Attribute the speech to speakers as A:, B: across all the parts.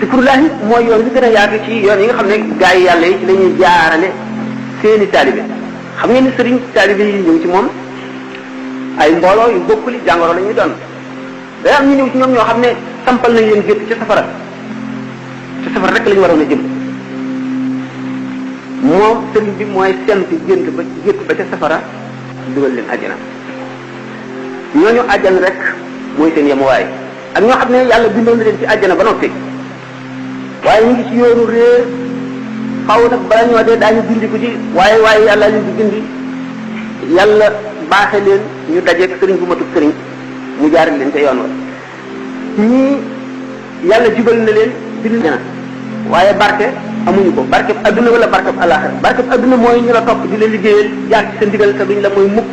A: zikrullahi mooy yoon bi gën a yaatu ci yoon yi nga xam ne gaa yi yàlla yi ci la ñuy jaarale seeni taalibe xam ngeen ni sëriñ taalibe yi ñëw ci moom ay mbooloo yu bokkuli jàngoro la ñuy doon day am ñu ñëw ci ñoom ñoo xam ne sampal nañ leen gétt ci safara rek la ñu waroon a jëm moom sëriñ bi mooy sent gént ba ca safara dugal leen àjjana ñooñu àjjana rek mooy seen yemuwaay ak ñoo xam ne yàlla bindoon na leen ci àjjana ba noppi waaye ñu ngi ci yoonu réer xaw nag bala ñoo dee daañu bindiku ci waaye yàlla leen di bindi yàlla baaxe leen ñu dajeeg sëriñ bu matub sëriñ mu jaarale leen ca yoon wa ñii yàlla jubal na leen bind na waaye barke amuñu ko barkeb adduna wala barkeb alaxira barkeb adduna mooy ñu la topp di la liggéeyal jaar ci sa ndigal te duñ la mooy mukk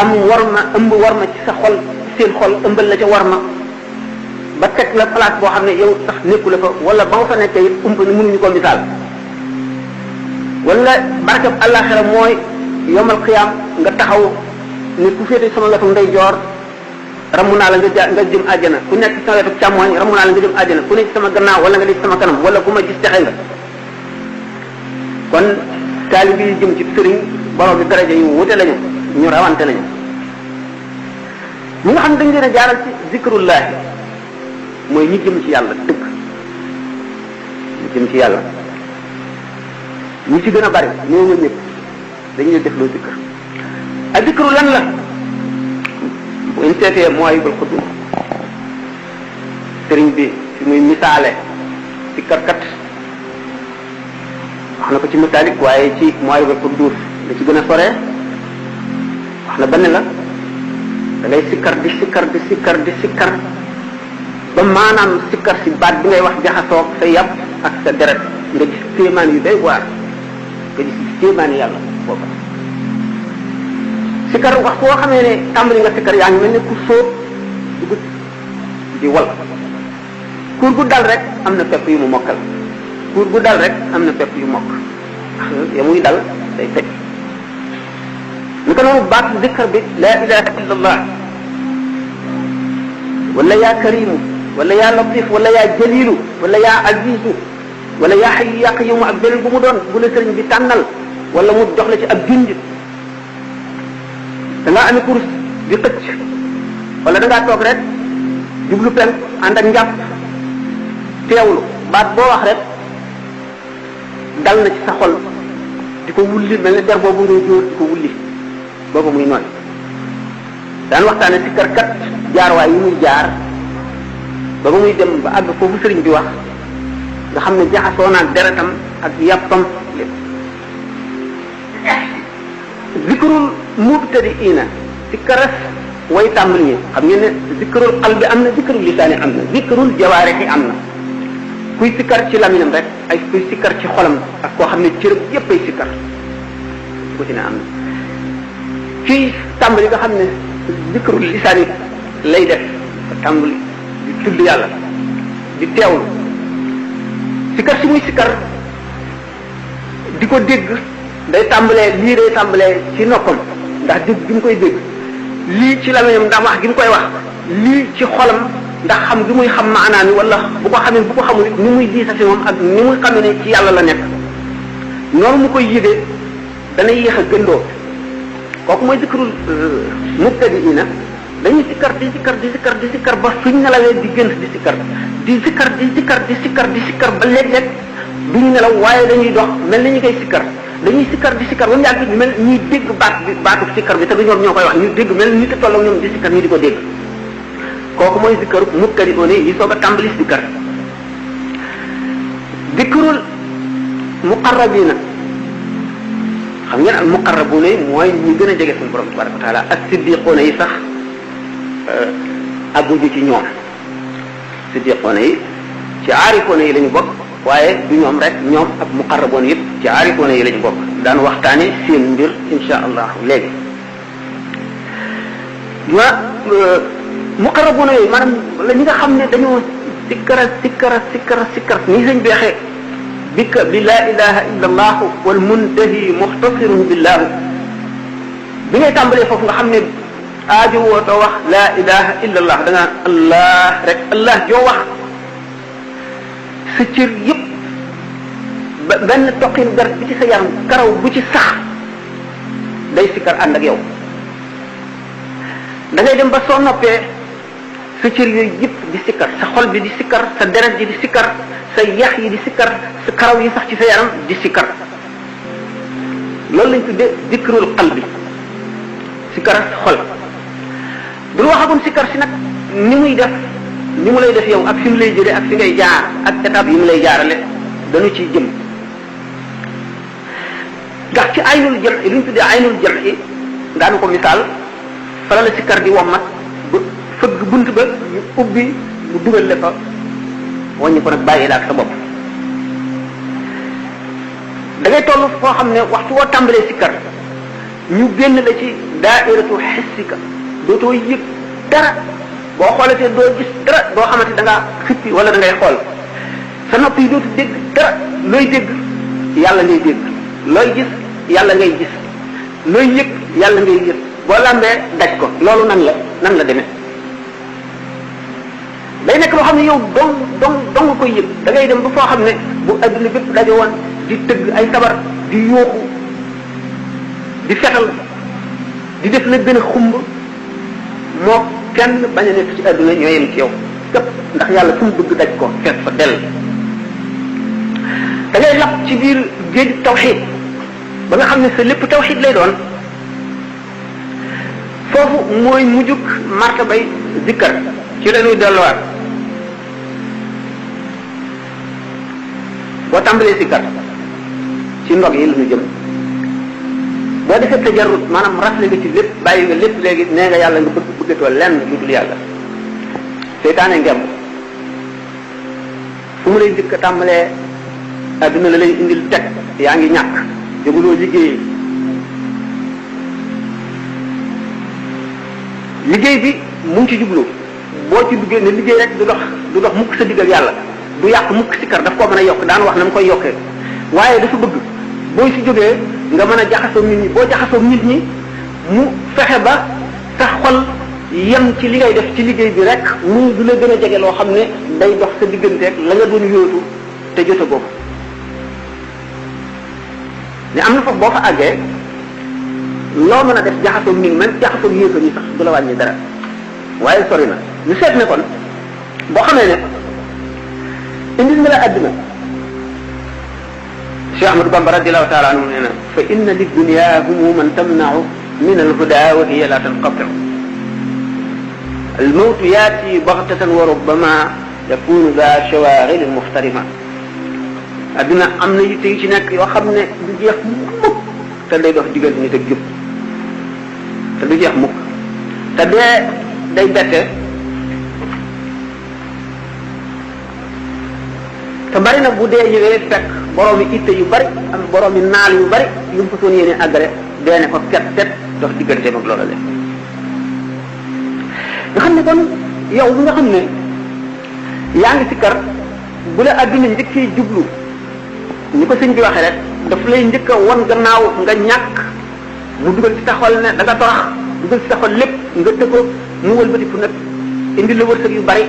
A: am war ma ëmb war ma ci sa xol seen xol ëmbal la ca war ma ba teg la place boo xam ne yow sax nekku la fa wala ba nga fa nekkee it ump ni mënuñu ko misaal wala barkeb alaxira mooy yomal xiyaam nga taxaw ne ku féete sama wetu ndeyjoor ramu naa la nga jëm àjjana ku nekk sama wetu càmmooñ ramu naa la nga jëm àjjana ku nekk sama gannaaw wala nga nekk sama kanam wala ku ma gis texe nga kon taalibe yi jëm ci sëriñ borom bi daraja yu wute lañu ñu rawante lañu ñi nga xam ne dañ leen a jaaral ci zikrullahi mooy ñi jëm ci yàlla dëgg ñi jëm ci yàlla ñi ci gën a bari ñoo ñëpp dañu leen def loo zikr ak zikru lan la bu ñu seetee mooy bul xuddu sëriñ bi fi muy misaale ci karkat wax na ko ci mitaalik waaye ci mooy bul xuddu la ci gën a sore wax na ba ne la da ngay sikkar di sikkar ba maanaam sikkar si baat bi ngay wax jaxasoog sa yàpp ak sa deret nga gis téemaan yu day waar nga gis téemaan yàlla booba sikkar wax koo xamee ne tàmbali nga sikkar yaa ngi mel ne ku sóob dugg di wal kuur gu dal rek am na pepp yu mu mokkal kuur gu dal rek am na pepp yu mokk ya muy dal day teg ni ko noonu baat dikkar bi laa ilaha illa allah wala yaa karimu wala yaa latif wala yaa jalilu wala yaa azizu wala yaa xayu yaa qayyumu ak beneen bu mu doon bu la sëriñ bi tànnal wala mu jox la ci ab junj da ngaa amee kurus di xëcc wala da ngaa toog rek jublu penk ànd ak njàpp teewlu baat boo wax rek dal na ci sa xol di ko wulli mel ne der boobu ngay jóor di ko wulli boobu muy nooy daan waxtaane si karkat jaarwaay yi muy jaar ba muy dem ba àgg foofu sëriñ bi wax nga xam ne jaxasoo naag deretam ak yàppam lépp zikrul mubtadiina si karas way tàmbali ñi xam ngeen ne zikrul qalbi am na zikrul lisaani am na zikrul jawaarixi am na kuy sikkar ci laminam rek ay kuy sikkar ci xolam ak koo xam ne cërëb yépp ay sikkar ku ci ne am na kii tàmbali nga xam ne zikrul lisaani lay def tàmbali di tudd yàlla di teewlu sikkar si muy sikkar di ko dégg day tàmbalee lii day tàmbalee ci noppam ndax dégg gi mu koy dégg lii ci lamiñam ndax wax gi mu koy wax lii ci xolam ndax xam gi muy xam maanaa mi wala bu ko xamee bu ko xamul ni muy diisa si moom ak ni muy xamee ne ci yàlla la nekk noonu mu koy yëgee dana yéex a gëndoo kooku mooy zikrul mubtadiina dañuy sikkar di sikkar ba suñ nelawee di gën di sikkar ba léeg-léeg duñu nelaw waaye dañuy dox mel ni ñu koy sikkar dañuy sikkar di sikkar ba mu yàgg mel ñuy dégg baatu sikkar bi te du ñoom ñoo koy wax ñu dégg mel ni te tolloo ñoom di sikkar ñu di ko dégg kooku mooy zikkaru mubtadi'uuna yi soog a tàmbali sikkar zikrul muqarrabiina xam ngeen al muqarrabuuna yi mooy ñu gën a jege suñu borom tabaraka wa taala ak siddiquuna yi sax aguju ci ñoom siddiquuna yi ci aarifuuna yi lañu bokk waaye du ñoom rek ñoom ak muqarrabuuna yëpp ci aarifuuna yi lañu bokk daan waxtaane seen mbir insha allah léegi muqarrabuuna yooyu maanaam la ñi nga xam ne dañoo sikkara nii sañ beexee bika bi laa ilaha illa allah wal muntahi muxtasirun billah bi ngay tàmbalee foofu nga xam ne aajo wootoo wax laa ilaha illa allah da ngaa allah rek allah joo wax sa cër yëpp ba benn toqin gar bi ci sa yaram karaw bu ci sax day sikkar ànd ak yow da ngay dem ba soo noppee sa cër yooyu yëpp di sikkar sa xol bi di sikkar sa deret ji di sikkar sa yax yi di sikkar sa karaw yi sax ci sa yaram di sikkar loolu lañ tuddee dikrul qalbi sikkar xol bu ñu waxagoon sikkar si nag ni muy def ni mu lay def yow ak fi mu lay jëlee ak fi ngay jaar ak étape yi mu lay jaarale dañu ciy jëm ndax ci aynul jëm li ñu tuddee aynul jëm yi daanu ko misaal fala la sikkar di wommat ba fëgg bunt ba ñu ubbi mu dugal le fa wàññi ko nag bàyyi la ak sa bopp da ngay toll foo xam ne waxtu woo tàmbalee sikkar ñu génn la ci daairatu xissika dootoo yëg dara boo xoolatee doo gis dara doo xamante da ngaa xippi wala da ngay xool sa nopp yi dootu dégg dara looy dégg yàlla ngay dégg looy gis yàlla ngay gis looy yëg yàlla ngay yëg boo lambee daj ko loolu nan la demee day nekk loo xam ne yow dong koy yëg da ngay dem ba foo xam ne bu adduna bépp daje woon di tëgg ay sabar di yóoxu di fetal di def la gën a xumb moo kenn bañ a nekk ci adduna ñoo yem ci yow képp ndax yàlla fu mu bëgg daj ko fekk fa dell da ngay lapp ci biir géej tawxiid ba nga xam ne sa lépp tawxiid lay doon foofu mooy mujjug martabay zikkar ci la ñuy delluwaat boo tàmbalee sikkar ci ndog yi la ñu jëm boo defee tajarrud maanaam rafle nga ci lépp bàyyi nga lépp léegi nee nga yàlla nga bëggatoo lenn lu dul yàlla seytaane ngem fu mu lay njëkk a tàmbalee adduna la lay indil teg yaa ngi ñàkk jóguloo liggéey bi mu ngi ci jublu boo ci duggee ne liggéey rek du dox mukk sa digg ak yàlla du yàq mukk sikkar daf koo mën a yokk daan wax na mu koy yokkee waaye dafa bëgg booy si jógee nga mën a jaxasoo nit ñi boo jaxasoo nit ñi mu fexe ba sa xol yem ci li ngay def ci liggéey bi rek mu du la gën a jege loo xam ne day dox sa digganteeg la nga doon yóotu te jota boobu ne am na foofu boo fa àggee loo mën a def jaxasoo nit même jaxasoo yéeto ni sax du la wàññi dara waaye sori na ñu seet ne kon boo xamee ne indil na la àddina Cheikh Ahmadou Bamba radiallahu taala anhu nee na fa inna li dunia humuman tamnau min alhuda wa hiya la tanqatiu almawtu yaati baxtatan wa rubbama yakunu da shawaghil muxtarima àddina am na yitte yu ci nekk yoo xam ne du jeex mukk te day dox diggante nit ak jub te du jeex mukk te dee day bette te bari na bu dee ñëwee fekk boroomi itte yu bari am boroomi naal yu bari yu mu fasoon yéene àggale dee ne ko tet dox diggante mag loola le nga xam ne kon yow bi nga xam ne yaa ngi sikkar bu la adduna njëkkee jublu ni ko sëñ bi waxee rek daf lay njëkk a won gannaaw nga ñàkk mu dugal ci sa xol ne da nga torox dugal ci sa xol lépp nga tëggo mu wëlbatiku nag indi la wërsëg yu bari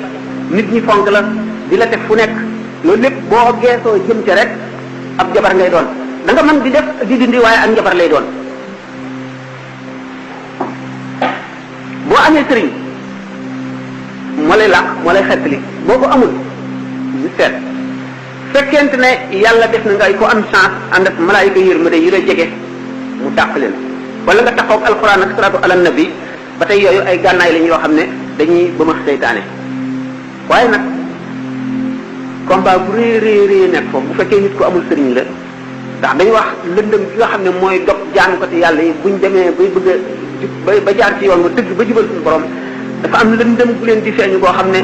A: nit ñi fonk la di la teg fu nekk loolu lépp boo geesoo jëm ca rek ab jabar ngay doon da nga mën di def di dindi waaye ak njabar lay doon boo amee sëriñ moo lay làq moo lay xettali boo ko amul ñu seet fekkente ne yàlla def na ngay ko am chance ànd ak malaayika yërmande yi la jege mu dàq leen wala nga taxaw ak alquran ak salaatu ala nabi ba tey yooyu ay gànnaay lañ yoo xam ne dañuy ba ma seytaane waaye nag combat bu réy nekk foofu bu fekkee nit ko amul sëriñ la ndax dañu wax lëndëm gi nga xam ne mooy dog jaamukati yàlla yi buñ demee bay bëgg ba jaar ci yoon ba tëgg ba jubal suñu borom dafa am lëndëm bu leen di feeñu koo xam ne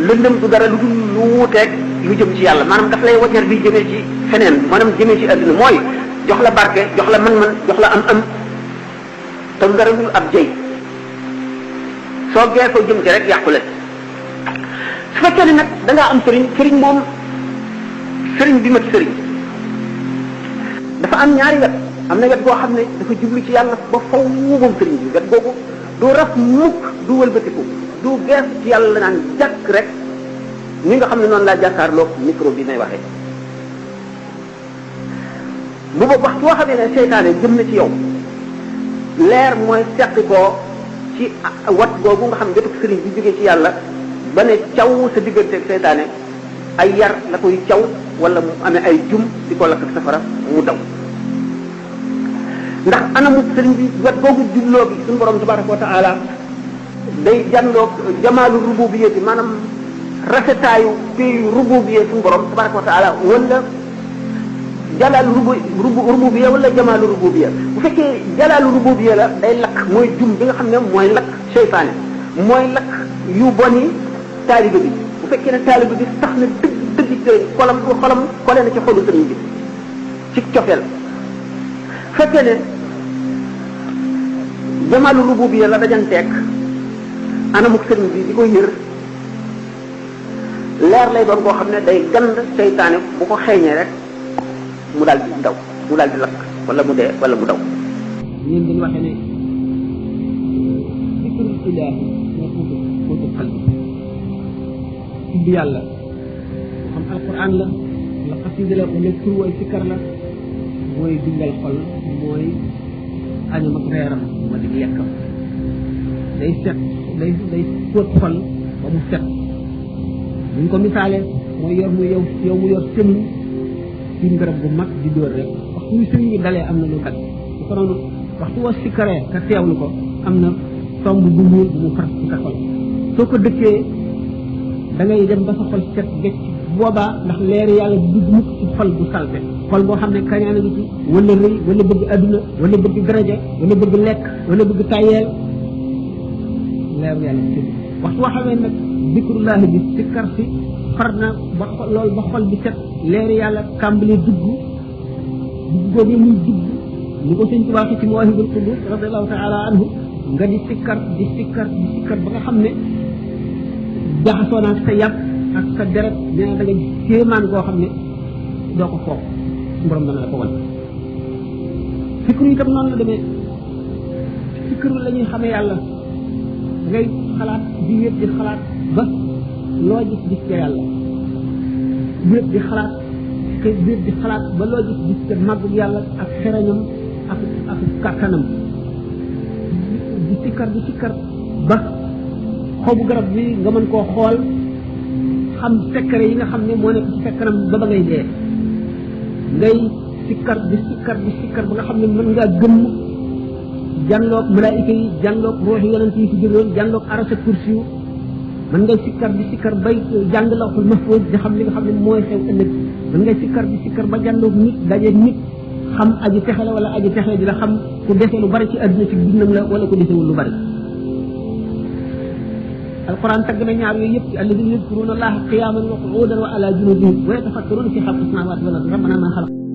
A: lëndëm du dara lu dul lu wuuteeg lu jëm ci yàlla maanaam daf lay waññar bi jëmee ci feneen maanaam jëmee ci àdduna mooy jox la barke jox la man-man jox la am te du dara lu ab jëy soo geesoo jëm ci rek yàqule su fekkee ne nag da ngaa am sëriñ moom sëriñ bi mat sëriñ dafa am ñaari wet am na wet goo xam ne dafa jublu ci yàlla ba faw moom sëriñ bi wet googu. du raf mukk du wëlbatiku du gees ci yàlla naan jàkk rek di xool fu mu jëm. wet googu moom sëriñ bi ni nga xam ne noonu laa jàkkaarloog micro bi may waxee bu boobu waxtu boo xamee ne seytaane jëm na ci yow leer mooy seqi koo ci wat googu nga xam jotug sëriñ bi jógee ci yàlla ba ne caw sa digganteeg seytaane ay yar la koy caw wala mu amee ay jum di ko lakk safara mu daw ndax anamu sëriñ bi wet googu jubloo bi suñu borom tabaraka wa taala day jàndoog jamaalu rububiyya bi maanaam rafetaayu pays rububiyya suñu borom tabaraka wa taala wala jalaalu rububiyya wala jamaalu rububiyya bu fekkee jalaalu rububiyya la day lakk mooy jum bi nga xam ne mooy lakk seytaane mooy lakk yu boni taalibe bi bu fekkee ne taalibe bi tax na dëgg sëriñ xolam xole na ci xolu sëriñ bi ci cofeel fekkee ne jamaalu rububiyya la dajanteeg anamuk sëriñ bi di ko yër leer lay doon koo xam ne day gand seytaane bu ko xeeñee rek mu daal di daw mu daal di lakk wala mu dee wala mu daw
B: ñeen dañu waxee ne zikrul ilaahi moo ko xal bi tudd yàlla xam alquran la wala xasida la wala tur way sikkar la mooy dundal xol mooy añam ak reeram ma di yekkam day set day fóot xol ba mu set buñ ko misaale mooy yor mu yow mu yor sëmiñ ci garab bu mag di dóor rek waxtu wi sëriñ bi dalee am na lu kat su ko noonu waxtu woo sikkaree ka teewlu ko am na tomb bu ñuul bu mu far ci sa xol soo ko dëkkee da ngay dem ba sa xol set becc boobaa ndax leeri yàlla du dugg mukk ci xol bu salte xol boo xam ne kañaana ngi ci wala rëy wala bëgg adduna wala bëgg daraja wala bëgg lekk wala bëgg tayeel leeru yàlla ci waxtu woo xamee nag zikrullahi bi sikkar si far na ba loolu ba xol bi set leeri yàlla kàmbali dugg googu muy dugg ni ko sëñ Tuubaa ci Mawaahibul Quddus radiyallahu taala anhu nga di sikkar ba nga xam ne jaxasoo naa sa yàpp ak sa deret nee na da nga kéemaan koo xam ne doo ko foog borom dana la ko wan sikru itam noonu la demee sikru la ñuy xamee yàlla ngay xalaat di wéet di xalaat ba loo gis ca yàlla wéet di xalaat ba loo gis ca màggug yàlla ak xereñam ak kàttanam di sikkar ba xobu garab bi nga mën koo xool xam secret yi nga xam ne moo nekk ci fekkanam ba ngay dee ngay sikkar ba nga xam ne mën ngaa gëmm jànloog malaayika yi jànloog ruux yonent yi fi jógoon jànloog arasa kursi yu mën ngay sikkar bay jàng lawhul mahfuz di xam li nga xam ne mooy xew ëllëg mën ngay sikkar ba jànloog nit dajeeg nit xam aji texe la wala aji texe di la xam ku dese lu bari ci àdduna ci dundam la wala ku desewul lu bari alquran tagg na ñaar yooyu yëpp alladina yadkuruna allaha qiyaman wa qu'udan wa ala junubihim wa yatafakkaruna fi xalqi samawati wal ardi rabbana ma xalaq